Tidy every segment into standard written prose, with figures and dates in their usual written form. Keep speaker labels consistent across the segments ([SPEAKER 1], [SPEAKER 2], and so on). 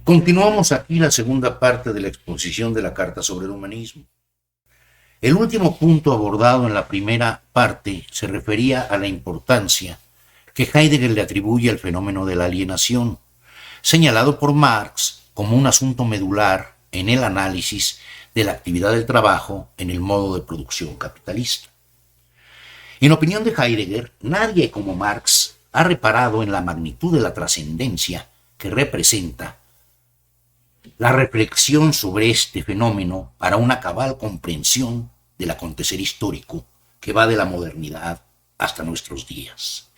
[SPEAKER 1] Continuamos aquí la segunda parte de la exposición de la Carta sobre el Humanismo. El último punto abordado en la primera parte se refería a la importancia que Heidegger le atribuye al fenómeno de la alienación, señalado por Marx como un asunto medular en el análisis de la actividad del trabajo en el modo de producción capitalista. En opinión de Heidegger, nadie como Marx ha reparado en la magnitud de la trascendencia que representa la reflexión sobre este fenómeno para una cabal comprensión del acontecer histórico que va de la modernidad hasta nuestros días.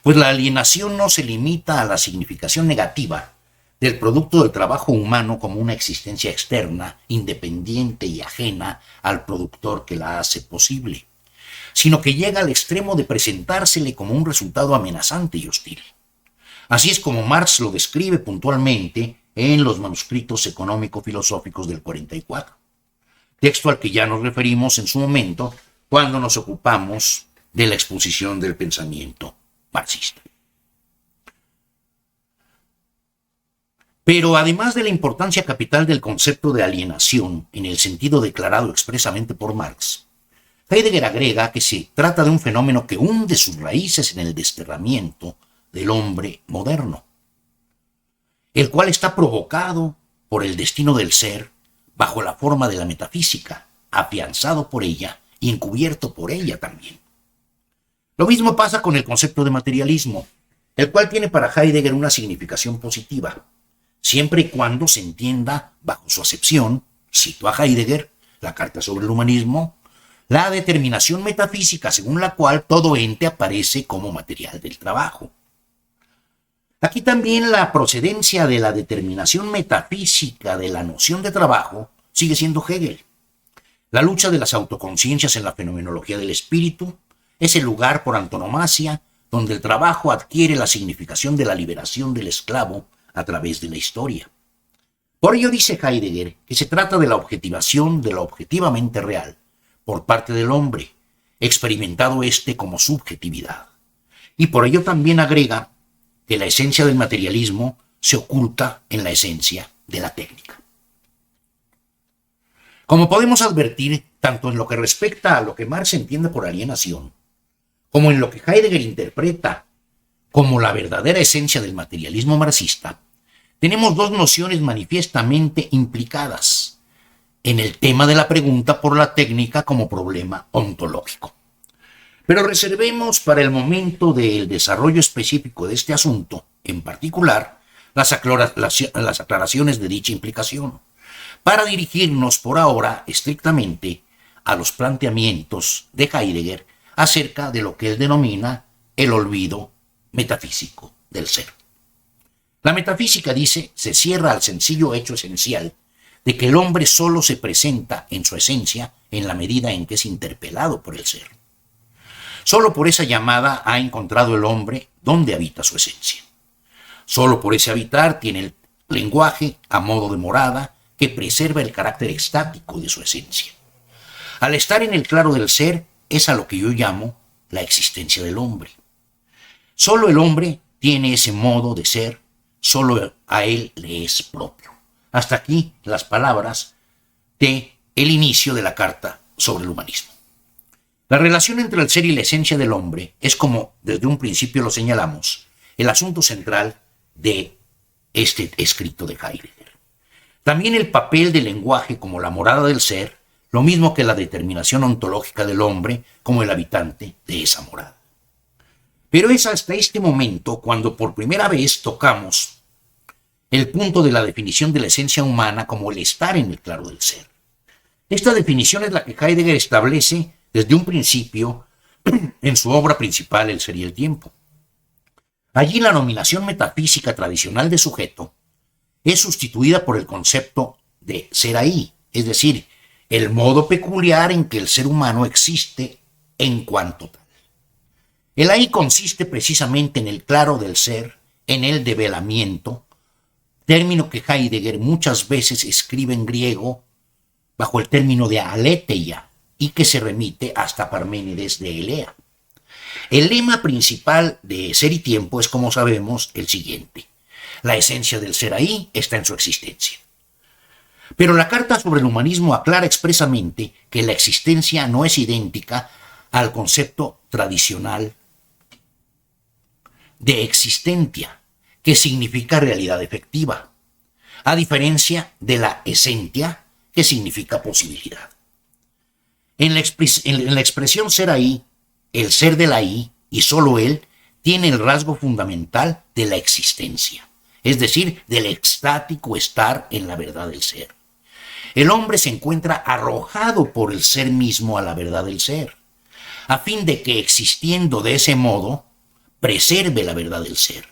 [SPEAKER 1] Pues la alienación no se limita a la significación negativa del producto del trabajo humano como una existencia externa, independiente y ajena al productor que la hace posible, sino que llega al extremo de presentársele como un resultado amenazante y hostil. Así es como Marx lo describe puntualmente en los manuscritos económico-filosóficos del 44, texto al que ya nos referimos en su momento cuando nos ocupamos de la exposición del pensamiento marxista. Pero además de la importancia capital del concepto de alienación en el sentido declarado expresamente por Marx, Heidegger agrega que se trata de un fenómeno que hunde sus raíces en el desterramiento del hombre moderno, el cual está provocado por el destino del ser bajo la forma de la metafísica, afianzado por ella y encubierto por ella también. Lo mismo pasa con el concepto de materialismo, el cual tiene para Heidegger una significación positiva, siempre y cuando se entienda bajo su acepción, cito a Heidegger, la Carta sobre el Humanismo, la determinación metafísica según la cual todo ente aparece como material del trabajo. Aquí también la procedencia de la determinación metafísica de la noción de trabajo sigue siendo Hegel. La lucha de las autoconciencias en la fenomenología del espíritu es el lugar por antonomasia donde el trabajo adquiere la significación de la liberación del esclavo a través de la historia. Por ello dice Heidegger que se trata de la objetivación de lo objetivamente real por parte del hombre, experimentado éste como subjetividad. Y por ello también agrega que la esencia del materialismo se oculta en la esencia de la técnica. Como podemos advertir, tanto en lo que respecta a lo que Marx entiende por alienación, como en lo que Heidegger interpreta como la verdadera esencia del materialismo marxista, tenemos dos nociones manifiestamente implicadas en el tema de la pregunta por la técnica como problema ontológico. Pero reservemos para el momento del desarrollo específico de este asunto, en particular, las aclaraciones de dicha implicación, para dirigirnos por ahora estrictamente a los planteamientos de Heidegger acerca de lo que él denomina el olvido metafísico del ser. La metafísica, dice, se cierra al sencillo hecho esencial de que el hombre solo se presenta en su esencia en la medida en que es interpelado por el ser. Solo por esa llamada ha encontrado el hombre donde habita su esencia. Solo por ese habitar tiene el lenguaje a modo de morada que preserva el carácter estático de su esencia. Al estar en el claro del ser es a lo que yo llamo la existencia del hombre. Solo el hombre tiene ese modo de ser, solo a él le es propio. Hasta aquí las palabras de el inicio de la Carta sobre el Humanismo. La relación entre el ser y la esencia del hombre es, como desde un principio lo señalamos, el asunto central de este escrito de Heidegger. También el papel del lenguaje como la morada del ser, lo mismo que la determinación ontológica del hombre como el habitante de esa morada. Pero es hasta este momento cuando por primera vez tocamos el punto de la definición de la esencia humana como el estar en el claro del ser. Esta definición es la que Heidegger establece desde un principio en su obra principal, El ser y el tiempo. Allí la nominación metafísica tradicional de sujeto es sustituida por el concepto de ser ahí, es decir, el modo peculiar en que el ser humano existe en cuanto tal. El ahí consiste precisamente en el claro del ser, en el develamiento, término que Heidegger muchas veces escribe en griego bajo el término de aletheia, y que se remite hasta Parménides de Elea. El lema principal de Ser y Tiempo es, como sabemos, el siguiente: La esencia del ser ahí está en su existencia. Pero la Carta sobre el Humanismo aclara expresamente que la existencia no es idéntica al concepto tradicional de existencia, que significa realidad efectiva, a diferencia de la esencia, que significa posibilidad. En la expresión ser ahí, el ser del ahí, y solo él, tiene el rasgo fundamental de la existencia, es decir, del extático estar en la verdad del ser. El hombre se encuentra arrojado por el ser mismo a la verdad del ser, a fin de que, existiendo de ese modo, preserve la verdad del ser.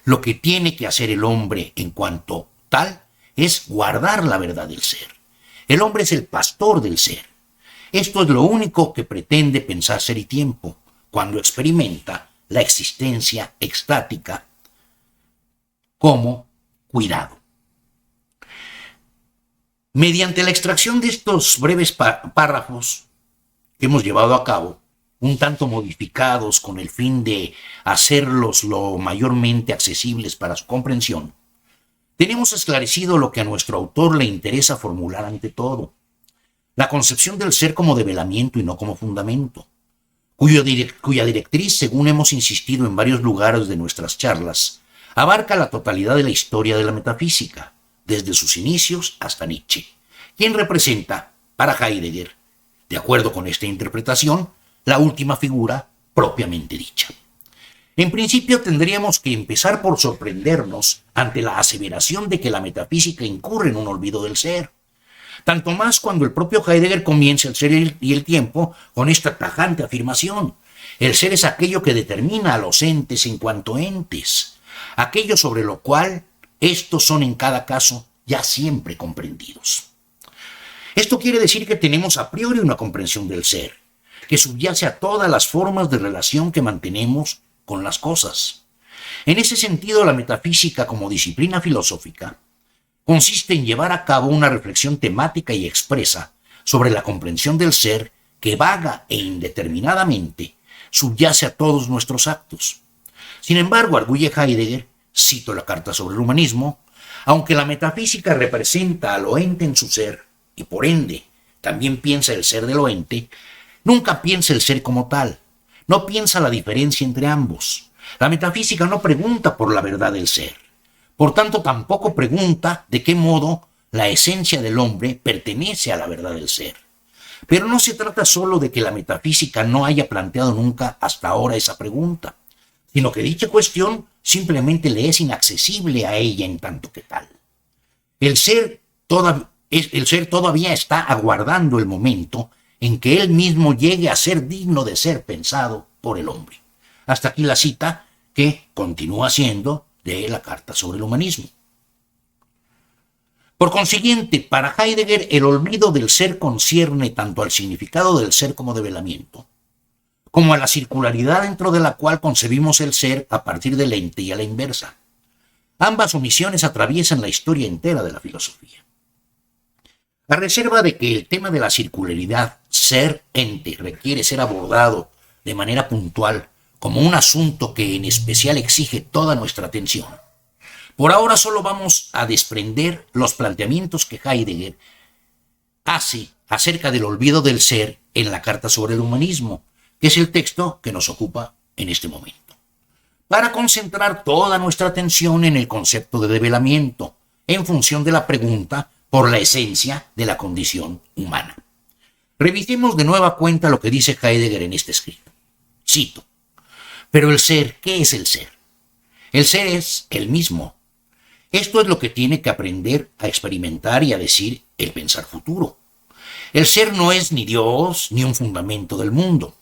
[SPEAKER 1] Lo que tiene que hacer el hombre en cuanto tal es guardar la verdad del ser. El hombre es el pastor del ser. Esto es lo único que pretende pensar Ser y Tiempo cuando experimenta la existencia extática como cuidado. Mediante la extracción de estos breves párrafos que hemos llevado a cabo, un tanto modificados con el fin de hacerlos lo mayormente accesibles para su comprensión, tenemos esclarecido lo que a nuestro autor le interesa formular ante todo: la concepción del ser como develamiento y no como fundamento, cuya directriz, según hemos insistido en varios lugares de nuestras charlas, abarca la totalidad de la historia de la metafísica, desde sus inicios hasta Nietzsche, quien representa, para Heidegger, de acuerdo con esta interpretación, la última figura propiamente dicha. En principio tendríamos que empezar por sorprendernos ante la aseveración de que la metafísica incurre en un olvido del ser, tanto más cuando el propio Heidegger comienza El ser y el tiempo con esta tajante afirmación: el ser es aquello que determina a los entes en cuanto entes, aquello sobre lo cual estos son en cada caso ya siempre comprendidos. Esto quiere decir que tenemos a priori una comprensión del ser, que subyace a todas las formas de relación que mantenemos con las cosas. En ese sentido, la metafísica como disciplina filosófica consiste en llevar a cabo una reflexión temática y expresa sobre la comprensión del ser que vaga e indeterminadamente subyace a todos nuestros actos. Sin embargo, arguye Heidegger, cito la Carta sobre el Humanismo, aunque la metafísica representa a lo ente en su ser, y por ende también piensa el ser de lo ente, nunca piensa el ser como tal, no piensa la diferencia entre ambos. La metafísica no pregunta por la verdad del ser, por tanto tampoco pregunta de qué modo la esencia del hombre pertenece a la verdad del ser. Pero no se trata solo de que la metafísica no haya planteado nunca hasta ahora esa pregunta, sino que dicha cuestión simplemente le es inaccesible a ella en tanto que tal. El ser todavía está aguardando el momento en que él mismo llegue a ser digno de ser pensado por el hombre. Hasta aquí la cita, que continúa siendo de la Carta sobre el Humanismo. Por consiguiente, para Heidegger, el olvido del ser concierne tanto al significado del ser como develamiento, como a la circularidad dentro de la cual concebimos el ser a partir del ente y a la inversa. Ambas omisiones atraviesan la historia entera de la filosofía. A reserva de que el tema de la circularidad ser-ente requiere ser abordado de manera puntual como un asunto que en especial exige toda nuestra atención, por ahora solo vamos a desprender los planteamientos que Heidegger hace acerca del olvido del ser en la Carta sobre el Humanismo, que es el texto que nos ocupa en este momento, para concentrar toda nuestra atención en el concepto de develamiento, en función de la pregunta por la esencia de la condición humana. Revisemos de nueva cuenta lo que dice Heidegger en este escrito. Cito: pero el ser, ¿qué es el ser? El ser es el mismo. Esto es lo que tiene que aprender a experimentar y a decir el pensar futuro. El ser no es ni Dios ni un fundamento del mundo.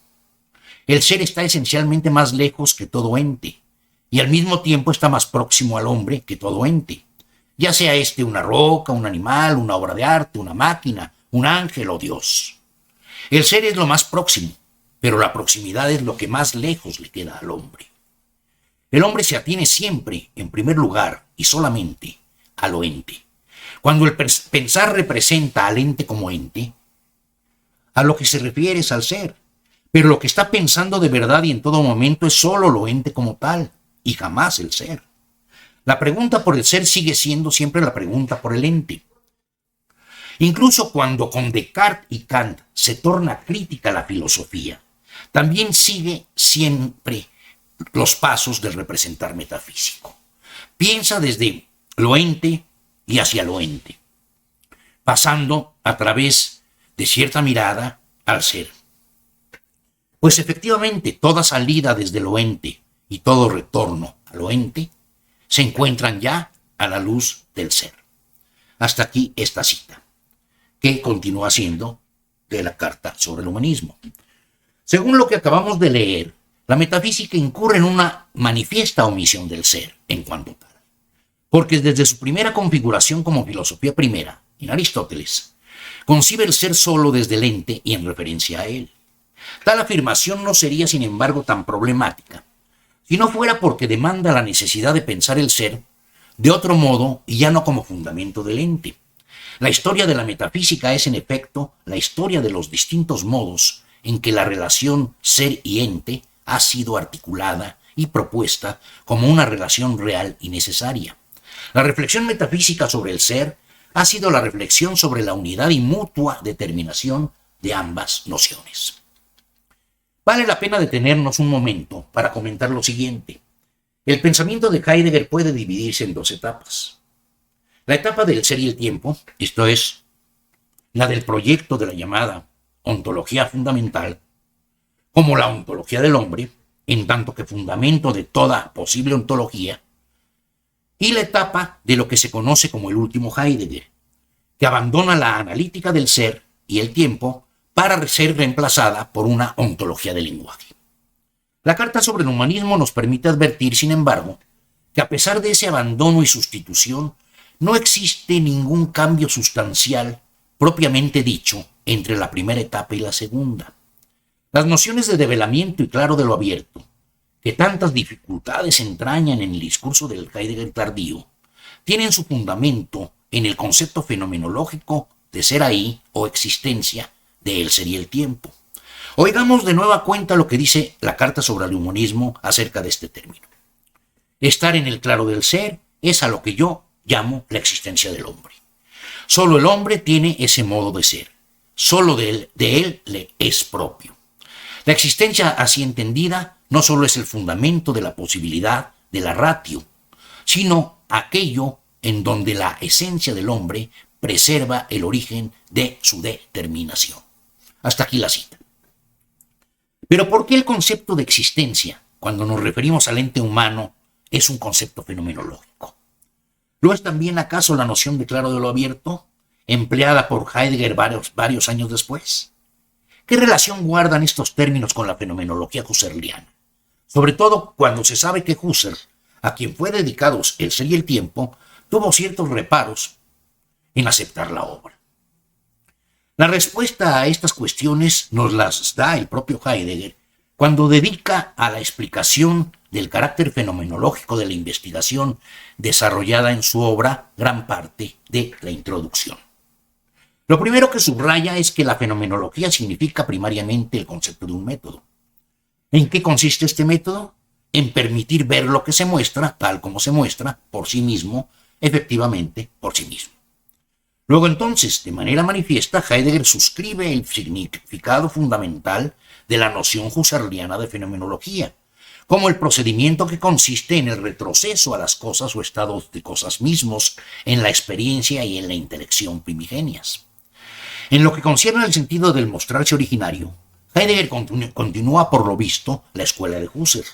[SPEAKER 1] El ser está esencialmente más lejos que todo ente, y al mismo tiempo está más próximo al hombre que todo ente, ya sea este una roca, un animal, una obra de arte, una máquina, un ángel o Dios. El ser es lo más próximo, pero la proximidad es lo que más lejos le queda al hombre. El hombre se atiene siempre, en primer lugar y solamente, a lo ente. Cuando el pensar representa al ente como ente, a lo que se refiere es al ser, pero lo que está pensando de verdad y en todo momento es solo lo ente como tal, y jamás el ser. La pregunta por el ser sigue siendo siempre la pregunta por el ente. Incluso cuando con Descartes y Kant se torna crítica la filosofía, también sigue siempre los pasos del representar metafísico. Piensa desde lo ente y hacia lo ente, pasando a través de cierta mirada al ser. Pues efectivamente, toda salida desde lo ente y todo retorno a lo ente se encuentran ya a la luz del ser. Hasta aquí esta cita, que continúa siendo de la Carta sobre el Humanismo. Según lo que acabamos de leer, la metafísica incurre en una manifiesta omisión del ser en cuanto tal, porque desde su primera configuración como filosofía primera, en Aristóteles, concibe el ser solo desde el ente y en referencia a él. Tal afirmación no sería, sin embargo, tan problemática, si no fuera porque demanda la necesidad de pensar el ser de otro modo y ya no como fundamento del ente. La historia de la metafísica es, en efecto, la historia de los distintos modos en que la relación ser y ente ha sido articulada y propuesta como una relación real y necesaria. La reflexión metafísica sobre el ser ha sido la reflexión sobre la unidad y mutua determinación de ambas nociones. Vale la pena detenernos un momento para comentar lo siguiente. El pensamiento de Heidegger puede dividirse en dos etapas. La etapa del ser y el tiempo, esto es, la del proyecto de la llamada ontología fundamental, como la ontología del hombre, en tanto que fundamento de toda posible ontología, y la etapa de lo que se conoce como el último Heidegger, que abandona la analítica del ser y el tiempo para ser reemplazada por una ontología del lenguaje. La Carta sobre el Humanismo nos permite advertir, sin embargo, que a pesar de ese abandono y sustitución, no existe ningún cambio sustancial, propiamente dicho, entre la primera etapa y la segunda. Las nociones de develamiento y claro de lo abierto, que tantas dificultades entrañan en el discurso del Heidegger tardío, tienen su fundamento en el concepto fenomenológico de ser ahí o existencia de el ser y el tiempo. Oigamos de nueva cuenta lo que dice la Carta sobre el Humanismo acerca de este término. Estar en el claro del ser es a lo que yo llamo la existencia del hombre. Solo el hombre tiene ese modo de ser. Solo de él le es propio. La existencia así entendida no solo es el fundamento de la posibilidad de la ratio, sino aquello en donde la esencia del hombre preserva el origen de su determinación. Hasta aquí la cita. Pero ¿por qué el concepto de existencia, cuando nos referimos al ente humano, es un concepto fenomenológico? ¿Lo es también acaso la noción de claro de lo abierto, empleada por Heidegger varios años después? ¿Qué relación guardan estos términos con la fenomenología husserliana? Sobre todo cuando se sabe que Husserl, a quien fue dedicados el ser y el tiempo, tuvo ciertos reparos en aceptar la obra. La respuesta a estas cuestiones nos las da el propio Heidegger cuando dedica a la explicación del carácter fenomenológico de la investigación desarrollada en su obra gran parte de la introducción. Lo primero que subraya es que la fenomenología significa primariamente el concepto de un método. ¿En qué consiste este método? En permitir ver lo que se muestra tal como se muestra por sí mismo, efectivamente por sí mismo. Luego entonces, de manera manifiesta, Heidegger suscribe el significado fundamental de la noción husserliana de fenomenología, como el procedimiento que consiste en el retroceso a las cosas o estados de cosas mismos, en la experiencia y en la intelección primigenias. En lo que concierne al sentido del mostrarse originario, Heidegger continúa por lo visto la escuela de Husserl,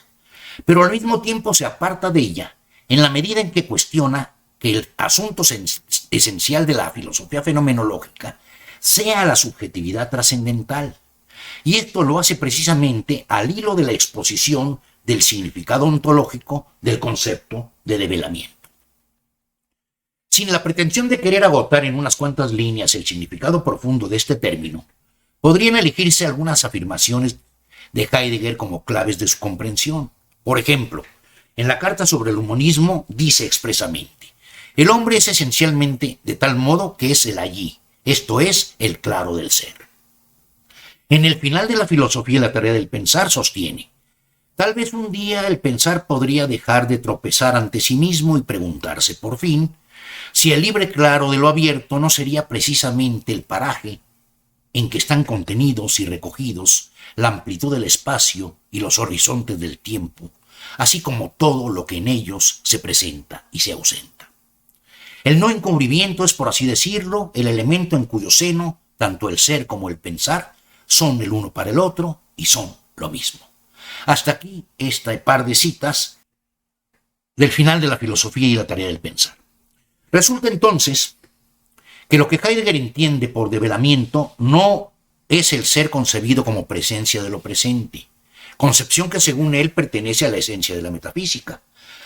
[SPEAKER 1] pero al mismo tiempo se aparta de ella en la medida en que cuestiona que el asunto esencial de la filosofía fenomenológica sea la subjetividad trascendental, y esto lo hace precisamente al hilo de la exposición del significado ontológico del concepto de develamiento. Sin la pretensión de querer agotar en unas cuantas líneas el significado profundo de este término, podrían elegirse algunas afirmaciones de Heidegger como claves de su comprensión. Por ejemplo, en la Carta sobre el Humanismo dice expresamente: el hombre es esencialmente de tal modo que es el allí, esto es, el claro del ser. En el final de la filosofía y la tarea del pensar sostiene: Tal vez un día el pensar podría dejar de tropezar ante sí mismo y preguntarse por fin si el libre claro de lo abierto no sería precisamente el paraje en que están contenidos y recogidos la amplitud del espacio y los horizontes del tiempo, así como todo lo que en ellos se presenta y se ausenta. El no encubrimiento es, por así decirlo, el elemento en cuyo seno tanto el ser como el pensar son el uno para el otro y son lo mismo. Hasta aquí esta par de citas del final de la filosofía y la tarea del pensar. Resulta entonces que lo que Heidegger entiende por develamiento no es el ser concebido como presencia de lo presente, concepción que según él pertenece a la esencia de la metafísica,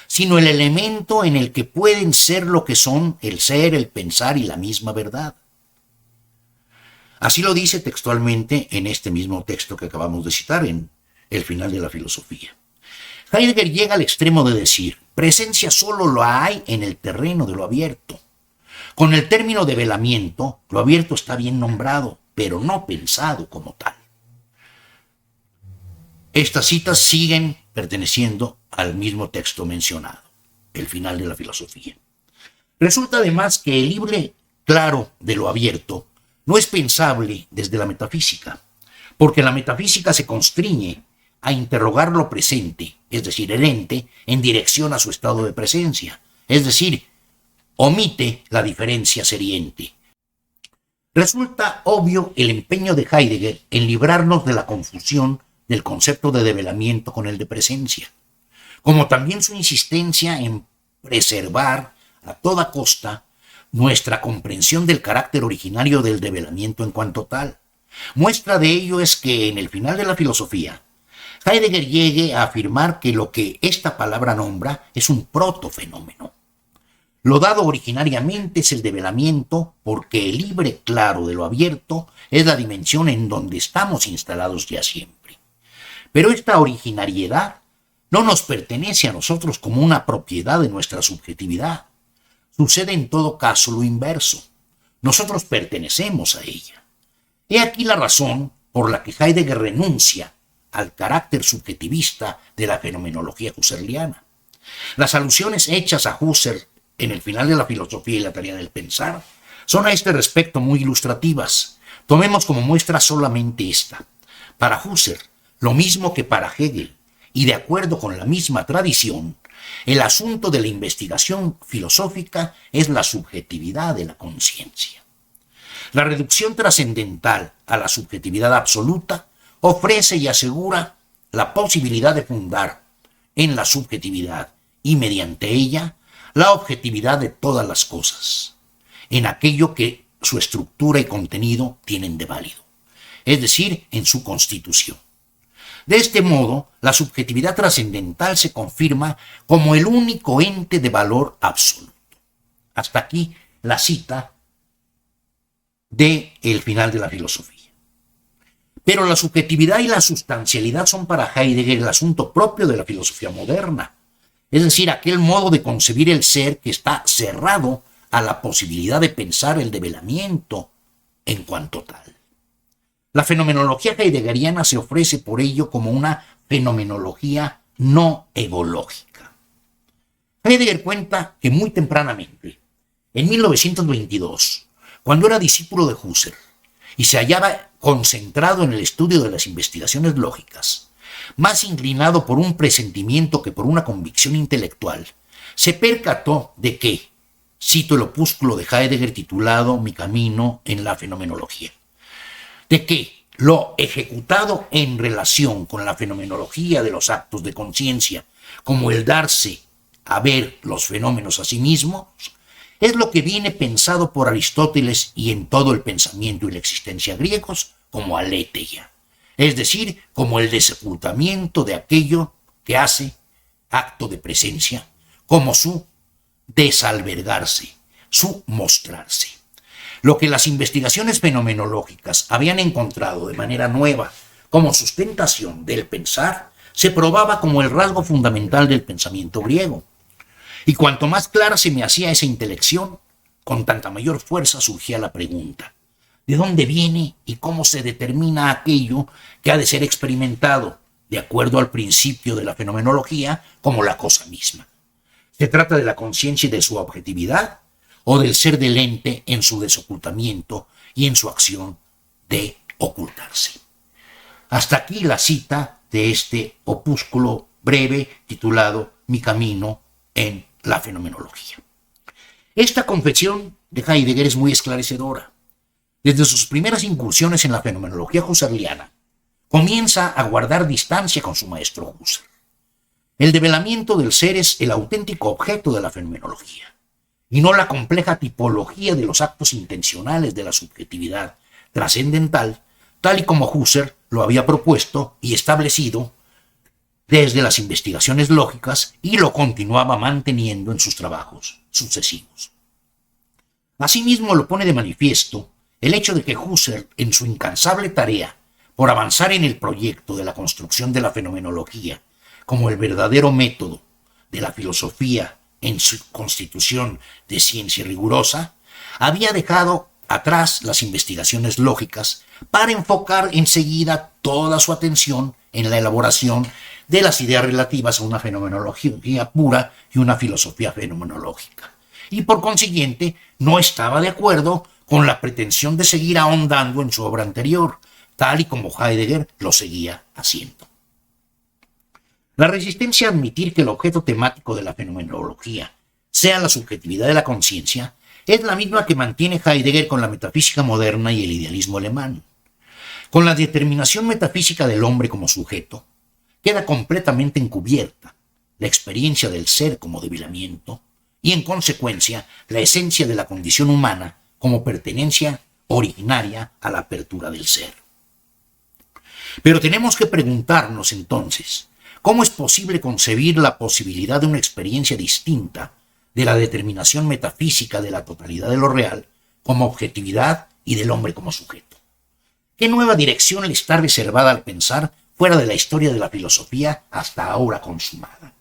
[SPEAKER 1] sino el elemento en el que pueden ser lo que son el ser, el pensar y la misma verdad. Así lo dice textualmente en este mismo texto que acabamos de citar, en el final de la filosofía. Heidegger llega al extremo de decir, presencia solo lo hay en el terreno de lo abierto. Con el término develamiento, lo abierto está bien nombrado, pero no pensado como tal. Estas citas siguen perteneciendo al mismo texto mencionado, el final de la filosofía. Resulta además que el libre claro de lo abierto no es pensable desde la metafísica, porque la metafísica se constriñe a interrogar lo presente, es decir, el ente, en dirección a su estado de presencia, es decir, omite la diferencia seriente. Resulta obvio el empeño de Heidegger en librarnos de la confusión del concepto de develamiento con el de presencia, como también su insistencia en preservar a toda costa nuestra comprensión del carácter originario del develamiento en cuanto tal. Muestra de ello es que en el final de la filosofía, Heidegger llegue a afirmar que lo que esta palabra nombra es un protofenómeno. Lo dado originariamente es el develamiento porque el libre claro de lo abierto es la dimensión en donde estamos instalados ya siempre. Pero esta originariedad no nos pertenece a nosotros como una propiedad de nuestra subjetividad. Sucede en todo caso lo inverso. Nosotros pertenecemos a ella. He aquí la razón por la que Heidegger renuncia al carácter subjetivista de la fenomenología husserliana. Las alusiones hechas a Husserl en el final de la filosofía y la tarea del pensar son a este respecto muy ilustrativas. Tomemos como muestra solamente esta. Para Husserl, lo mismo que para Hegel, y de acuerdo con la misma tradición, el asunto de la investigación filosófica es la subjetividad de la conciencia. La reducción trascendental a la subjetividad absoluta ofrece y asegura la posibilidad de fundar en la subjetividad y mediante ella la objetividad de todas las cosas, en aquello que su estructura y contenido tienen de válido, es decir, en su constitución. De este modo, la subjetividad trascendental se confirma como el único ente de valor absoluto. Hasta aquí la cita del final de la filosofía. Pero la subjetividad y la sustancialidad son para Heidegger el asunto propio de la filosofía moderna, es decir, aquel modo de concebir el ser que está cerrado a la posibilidad de pensar el develamiento en cuanto tal. La fenomenología heideggeriana se ofrece por ello como una fenomenología no egológica. Heidegger cuenta que muy tempranamente, en 1922, cuando era discípulo de Husserl y se hallaba concentrado en el estudio de las investigaciones lógicas, más inclinado por un presentimiento que por una convicción intelectual, se percató de que, cito el opúsculo de Heidegger titulado Mi camino en la fenomenología, de que lo ejecutado en relación con la fenomenología de los actos de conciencia, como el darse a ver los fenómenos a sí mismos, es lo que viene pensado por Aristóteles y en todo el pensamiento y la existencia griegos como aletheia, es decir, como el desepultamiento de aquello que hace acto de presencia, como su desalbergarse, su mostrarse. Lo que las investigaciones fenomenológicas habían encontrado de manera nueva como sustentación del pensar, se probaba como el rasgo fundamental del pensamiento griego. Y cuanto más clara se me hacía esa intelección, con tanta mayor fuerza surgía la pregunta: ¿de dónde viene y cómo se determina aquello que ha de ser experimentado de acuerdo al principio de la fenomenología, como la cosa misma. Se trata de la conciencia y de su objetividad, o del ser del ente en su desocultamiento y en su acción de ocultarse. Hasta aquí la cita de este opúsculo breve titulado Mi camino en la fenomenología. Esta confesión de Heidegger es muy esclarecedora. Desde sus primeras incursiones en la fenomenología husserliana, comienza a guardar distancia con su maestro Husserl. El develamiento del ser es el auténtico objeto de la fenomenología, y no la compleja tipología de los actos intencionales de la subjetividad trascendental, tal y como Husserl lo había propuesto y establecido desde las investigaciones lógicas y lo continuaba manteniendo en sus trabajos sucesivos. Asimismo, lo pone de manifiesto el hecho de que Husserl, en su incansable tarea por avanzar en el proyecto de la construcción de la fenomenología como el verdadero método de la filosofía en su constitución de ciencia rigurosa, había dejado atrás las investigaciones lógicas para enfocar enseguida toda su atención en la elaboración de las ideas relativas a una fenomenología pura y una filosofía fenomenológica. Y por consiguiente no estaba de acuerdo con la pretensión de seguir ahondando en su obra anterior, tal y como Heidegger lo seguía haciendo. La resistencia a admitir que el objeto temático de la fenomenología sea la subjetividad de la conciencia es la misma que mantiene Heidegger con la metafísica moderna y el idealismo alemán. Con la determinación metafísica del hombre como sujeto, queda completamente encubierta la experiencia del ser como debilamiento y, en consecuencia, la esencia de la condición humana como pertenencia originaria a la apertura del ser. Pero tenemos que preguntarnos entonces, ¿cómo es posible concebir la posibilidad de una experiencia distinta de la determinación metafísica de la totalidad de lo real como objetividad y del hombre como sujeto? ¿Qué nueva dirección le está reservada al pensar fuera de la historia de la filosofía hasta ahora consumada?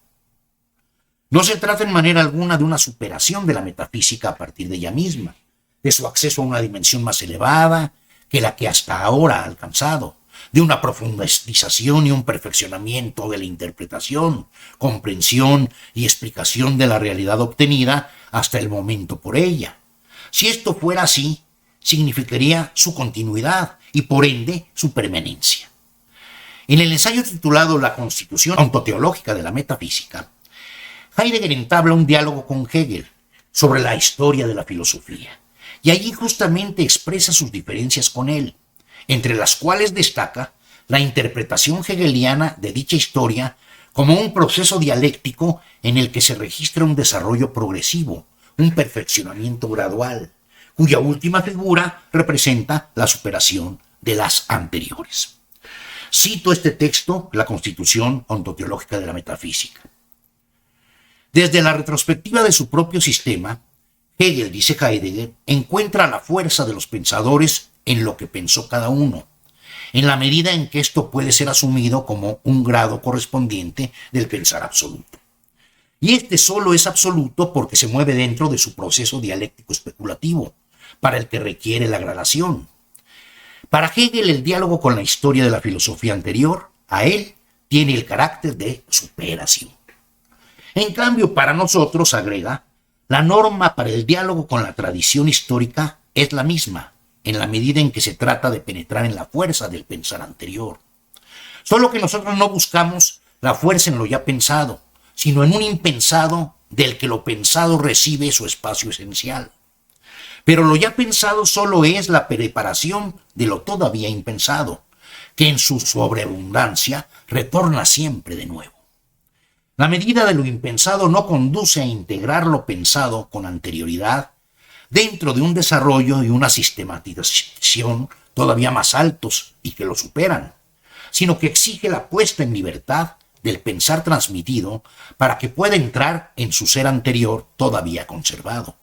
[SPEAKER 1] No se trata en manera alguna de una superación de la metafísica a partir de ella misma, de su acceso a una dimensión más elevada que la que hasta ahora ha alcanzado, de una profundización y un perfeccionamiento de la interpretación, comprensión y explicación de la realidad obtenida hasta el momento por ella. Si esto fuera así, significaría su continuidad y por ende su permanencia. En el ensayo titulado La constitución ontoteológica de la metafísica, Heidegger entabla un diálogo con Hegel sobre la historia de la filosofía, y allí justamente expresa sus diferencias con él, entre las cuales destaca la interpretación hegeliana de dicha historia como un proceso dialéctico en el que se registra un desarrollo progresivo, un perfeccionamiento gradual, cuya última figura representa la superación de las anteriores. Cito este texto, La constitución ontoteológica de la metafísica. Desde la retrospectiva de su propio sistema, Hegel, dice Heidegger, encuentra la fuerza de los pensadores en lo que pensó cada uno, en la medida en que esto puede ser asumido como un grado correspondiente del pensar absoluto. Y este solo es absoluto porque se mueve dentro de su proceso dialéctico especulativo, para el que requiere la gradación. Para Hegel, el diálogo con la historia de la filosofía anterior a él tiene el carácter de superación. En cambio, para nosotros, agrega, la norma para el diálogo con la tradición histórica es la misma, en la medida en que se trata de penetrar en la fuerza del pensar anterior. Solo que nosotros no buscamos la fuerza en lo ya pensado, sino en un impensado del que lo pensado recibe su espacio esencial. Pero lo ya pensado solo es la preparación de lo todavía impensado, que en su sobreabundancia retorna siempre de nuevo. La medida de lo impensado no conduce a integrar lo pensado con anterioridad dentro de un desarrollo y una sistematización todavía más altos y que lo superan, sino que exige la puesta en libertad del pensar transmitido para que pueda entrar en su ser anterior todavía conservado.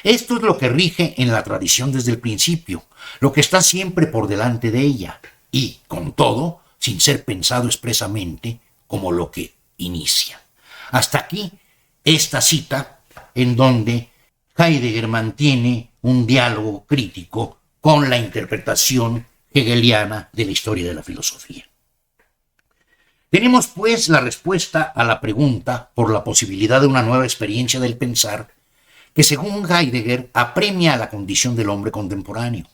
[SPEAKER 1] Esto es lo que rige en la tradición desde el principio, lo que está siempre por delante de ella y, con todo, sin ser pensado expresamente como lo que inicia. Hasta aquí esta cita en donde Heidegger mantiene un diálogo crítico con la interpretación hegeliana de la historia de la filosofía. Tenemos pues la respuesta a la pregunta por la posibilidad de una nueva experiencia del pensar que según Heidegger apremia a la condición del hombre contemporáneo.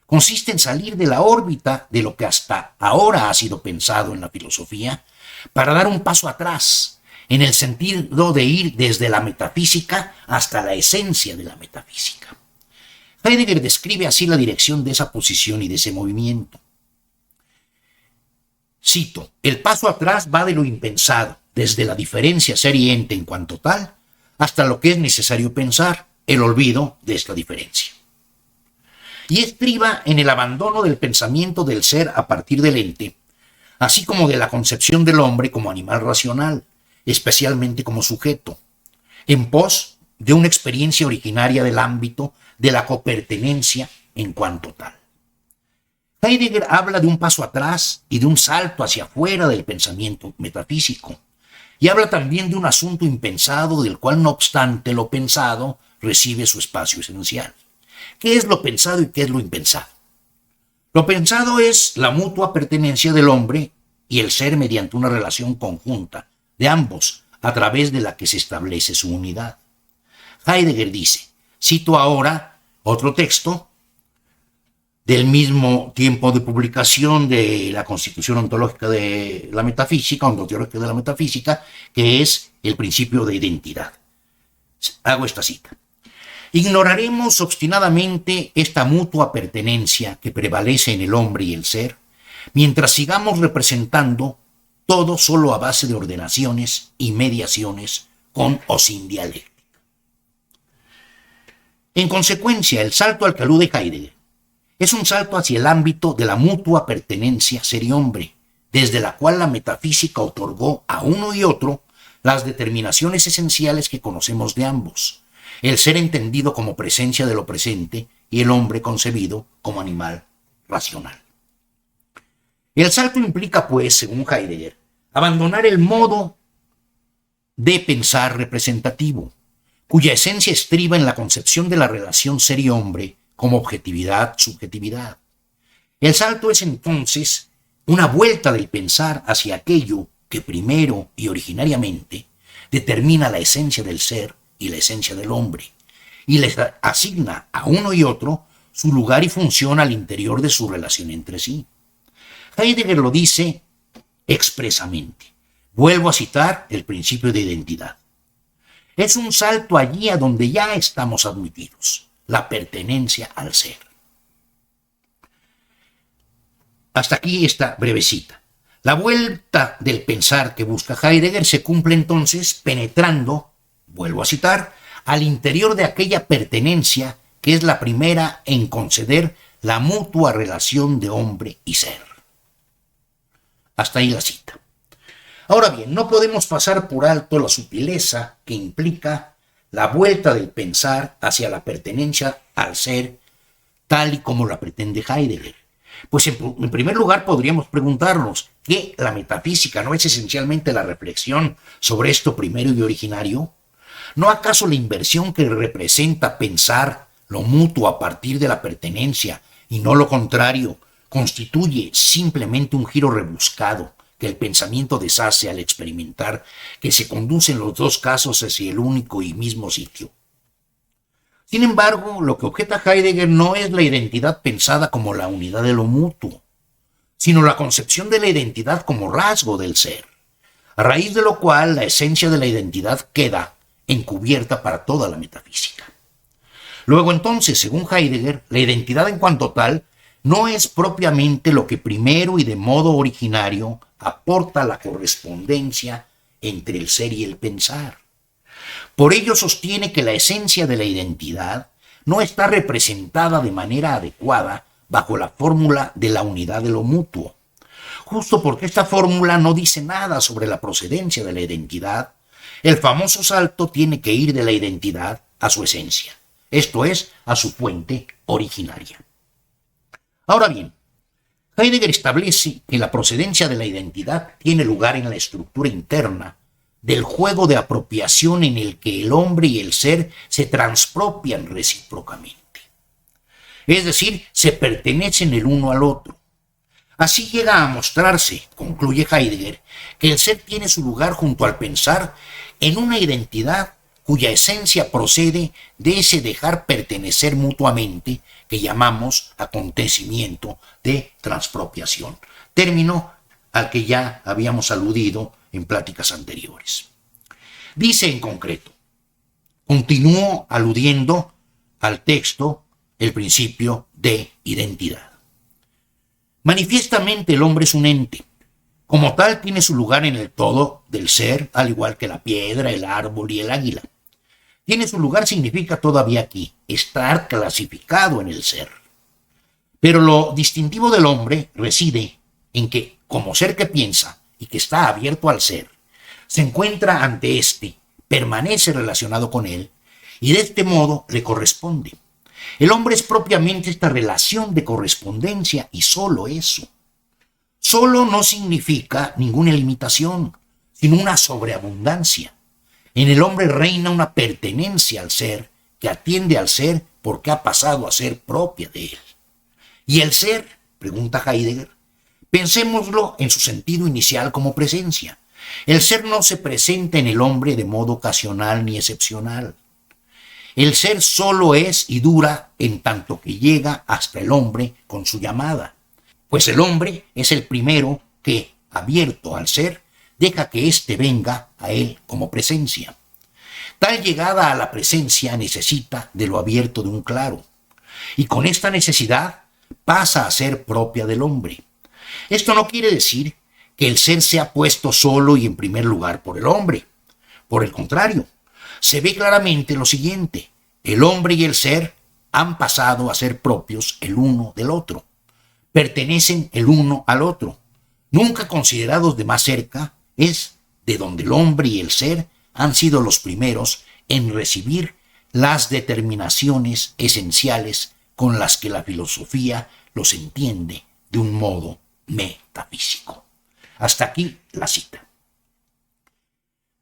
[SPEAKER 1] Consiste en salir de la órbita de lo que hasta ahora ha sido pensado en la filosofía para dar un paso atrás, en el sentido de ir desde la metafísica hasta la esencia de la metafísica. Heidegger describe así la dirección de esa posición y de ese movimiento. Cito: el paso atrás va de lo impensado, desde la diferencia ser y ente en cuanto tal, hasta lo que es necesario pensar, el olvido de esta diferencia. Y estriba en el abandono del pensamiento del ser a partir del ente, así como de la concepción del hombre como animal racional, especialmente como sujeto, en pos de una experiencia originaria del ámbito de la copertenencia en cuanto tal. Heidegger habla de un paso atrás y de un salto hacia afuera del pensamiento metafísico, y habla también de un asunto impensado del cual, no obstante, lo pensado recibe su espacio esencial. ¿Qué es lo pensado y qué es lo impensado? Lo pensado es la mutua pertenencia del hombre y el ser mediante una relación conjunta de ambos, a través de la que se establece su unidad. Heidegger dice, cito ahora otro texto del mismo tiempo de publicación de la Constitución Ontológica de la Metafísica, Ontoteológica de la Metafísica, que es el principio de identidad. Hago esta cita. Ignoraremos obstinadamente esta mutua pertenencia que prevalece en el hombre y el ser, mientras sigamos representando todo solo a base de ordenaciones y mediaciones con o sin dialéctica. En consecuencia, el salto al que alude Heidegger es un salto hacia el ámbito de la mutua pertenencia ser y hombre, desde la cual la metafísica otorgó a uno y otro las determinaciones esenciales que conocemos de ambos, el ser entendido como presencia de lo presente y el hombre concebido como animal racional. El salto implica, pues, según Heidegger, abandonar el modo de pensar representativo, cuya esencia estriba en la concepción de la relación ser y hombre como objetividad-subjetividad. El salto es entonces una vuelta del pensar hacia aquello que primero y originariamente determina la esencia del ser y la esencia del hombre, y les asigna a uno y otro su lugar y función al interior de su relación entre sí. Heidegger lo dice expresamente. Vuelvo a citar el principio de identidad. Es un salto allí a donde ya estamos admitidos, la pertenencia al ser. Hasta aquí esta breve cita. La vuelta del pensar que busca Heidegger se cumple entonces penetrando, vuelvo a citar, al interior de aquella pertenencia que es la primera en conceder la mutua relación de hombre y ser. Hasta ahí la cita. Ahora bien, no podemos pasar por alto la sutileza que implica la vuelta del pensar hacia la pertenencia al ser tal y como la pretende Heidegger. Pues en primer lugar podríamos preguntarnos, ¿que la metafísica no es esencialmente la reflexión sobre esto primero y originario? ¿No acaso la inversión que representa pensar lo mutuo a partir de la pertenencia y no lo contrario constituye simplemente un giro rebuscado que el pensamiento deshace al experimentar que se conduce en los dos casos hacia el único y mismo sitio? Sin embargo, lo que objeta Heidegger no es la identidad pensada como la unidad de lo mutuo, sino la concepción de la identidad como rasgo del ser, a raíz de lo cual la esencia de la identidad queda encubierta para toda la metafísica. Luego entonces, según Heidegger, la identidad en cuanto tal no es propiamente lo que primero y de modo originario aporta la correspondencia entre el ser y el pensar. Por ello sostiene que la esencia de la identidad no está representada de manera adecuada bajo la fórmula de la unidad de lo mutuo, justo porque esta fórmula no dice nada sobre la procedencia de la identidad. El famoso salto tiene que ir de la identidad a su esencia, esto es, a su fuente originaria. Ahora bien, Heidegger establece que la procedencia de la identidad tiene lugar en la estructura interna del juego de apropiación en el que el hombre y el ser se transpropian recíprocamente. Es decir, se pertenecen el uno al otro. Así llega a mostrarse, concluye Heidegger, que el ser tiene su lugar junto al pensar en una identidad cuya esencia procede de ese dejar pertenecer mutuamente que llamamos acontecimiento de transpropiación, término al que ya habíamos aludido en pláticas anteriores. Dice en concreto, continúo aludiendo al texto, el principio de identidad. Manifiestamente el hombre es un ente. Como tal tiene su lugar en el todo del ser, al igual que la piedra, el árbol y el águila. Tiene su lugar significa todavía aquí, estar clasificado en el ser. Pero lo distintivo del hombre reside en que, como ser que piensa y que está abierto al ser, se encuentra ante éste, permanece relacionado con él y de este modo le corresponde. El hombre es propiamente esta relación de correspondencia y solo eso. Solo no significa ninguna limitación, sino una sobreabundancia. En el hombre reina una pertenencia al ser que atiende al ser porque ha pasado a ser propia de él. ¿Y el ser? Pregunta Heidegger. Pensémoslo en su sentido inicial como presencia. El ser no se presenta en el hombre de modo ocasional ni excepcional. El ser solo es y dura en tanto que llega hasta el hombre con su llamada. Pues el hombre es el primero que, abierto al ser, deja que éste venga a él como presencia. Tal llegada a la presencia necesita de lo abierto de un claro, y con esta necesidad pasa a ser propia del hombre. Esto no quiere decir que el ser sea puesto solo y en primer lugar por el hombre. Por el contrario, se ve claramente lo siguiente: el hombre y el ser han pasado a ser propios el uno del otro. Pertenecen el uno al otro. Nunca considerados de más cerca, es de donde el hombre y el ser han sido los primeros en recibir las determinaciones esenciales con las que la filosofía los entiende de un modo metafísico. Hasta aquí la cita.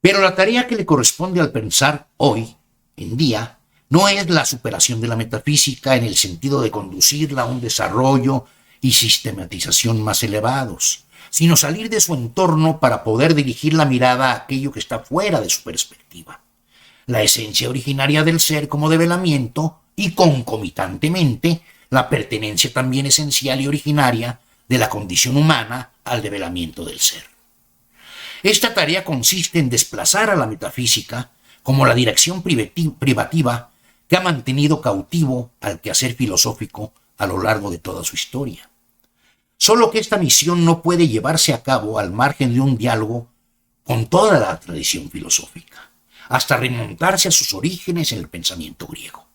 [SPEAKER 1] Pero la tarea que le corresponde al pensar hoy en día no es la superación de la metafísica en el sentido de conducirla a un desarrollo y sistematización más elevados, sino salir de su entorno para poder dirigir la mirada a aquello que está fuera de su perspectiva. La esencia originaria del ser como develamiento y concomitantemente la pertenencia también esencial y originaria de la condición humana al develamiento del ser. Esta tarea consiste en desplazar a la metafísica como la dirección privativa que ha mantenido cautivo al quehacer filosófico a lo largo de toda su historia. Solo que esta misión no puede llevarse a cabo al margen de un diálogo con toda la tradición filosófica, hasta remontarse a sus orígenes en el pensamiento griego.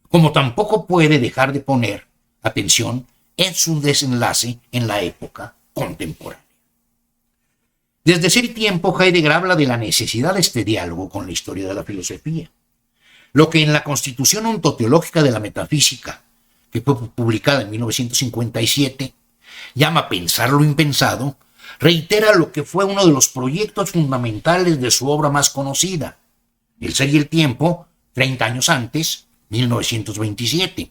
[SPEAKER 1] Como tampoco puede dejar de poner atención en su desenlace en la época contemporánea. Desde ese tiempo, Heidegger habla de la necesidad de este diálogo con la historia de la filosofía. Lo que en la Constitución Ontoteológica de la Metafísica, que fue publicada en 1957, llama Pensar lo impensado, reitera lo que fue uno de los proyectos fundamentales de su obra más conocida, El ser y el tiempo, 30 años antes, 1927.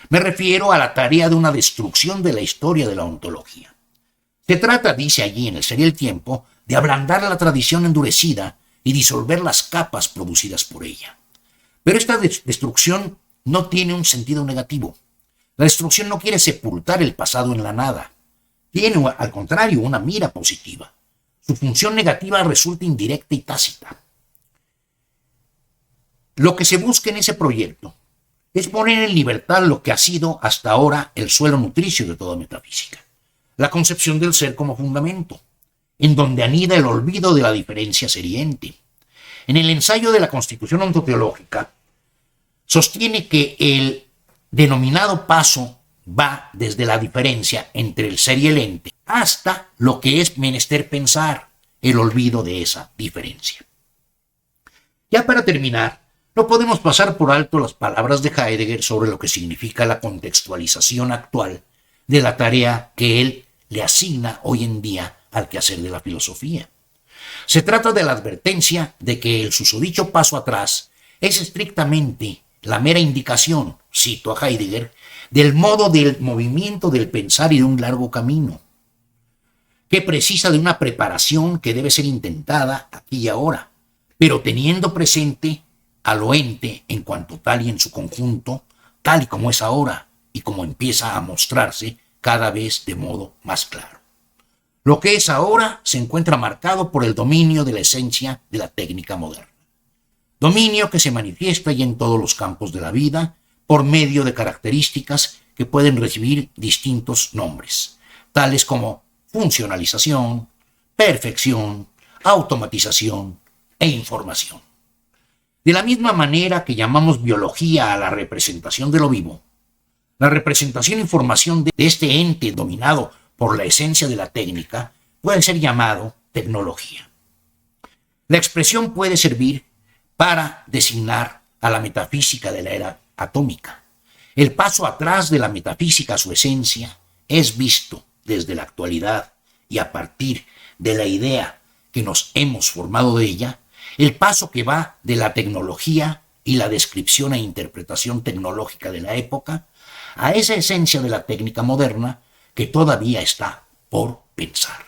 [SPEAKER 1] Me refiero a la tarea de una destrucción de la historia de la ontología. Se trata, dice allí en El ser y el tiempo, de ablandar la tradición endurecida y disolver las capas producidas por ella. Pero esta destrucción no tiene un sentido negativo. La destrucción no quiere sepultar el pasado en la nada. Tiene, al contrario, una mira positiva. Su función negativa resulta indirecta y tácita. Lo que se busca en ese proyecto es poner en libertad lo que ha sido hasta ahora el suelo nutricio de toda metafísica, la concepción del ser como fundamento, en donde anida el olvido de la diferencia seriente. En el ensayo de la Constitución Ontoteológica, sostiene que el denominado paso va desde la diferencia entre el ser y el ente hasta lo que es menester pensar, el olvido de esa diferencia. Ya para terminar, no podemos pasar por alto las palabras de Heidegger sobre lo que significa la contextualización actual de la tarea que él le asigna hoy en día al quehacer de la filosofía. Se trata de la advertencia de que el susodicho paso atrás es estrictamente la mera indicación, cito a Heidegger, del modo del movimiento del pensar y de un largo camino. que precisa de una preparación que debe ser intentada aquí y ahora, pero teniendo presente a lo ente en cuanto tal y en su conjunto, tal y como es ahora y como empieza a mostrarse cada vez de modo más claro. Lo que es ahora se encuentra marcado por el dominio de la esencia de la técnica moderna. Dominio que se manifiesta ya en todos los campos de la vida por medio de características que pueden recibir distintos nombres, tales como funcionalización, perfección, automatización e información. De la misma manera que llamamos biología a la representación de lo vivo, la representación e información de este ente dominado por la esencia de la técnica puede ser llamado tecnología. La expresión puede servir para designar a la metafísica de la era atómica. El paso atrás de la metafísica a su esencia es visto desde la actualidad y a partir de la idea que nos hemos formado de ella, el paso que va de la tecnología y la descripción e interpretación tecnológica de la época a esa esencia de la técnica moderna que todavía está por pensar.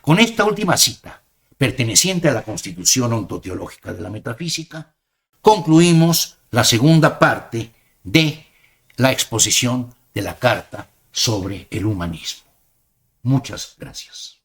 [SPEAKER 1] Con esta última cita, perteneciente a la Constitución Ontoteológica de la Metafísica, concluimos la segunda parte de la exposición de la Carta sobre el Humanismo. Muchas gracias.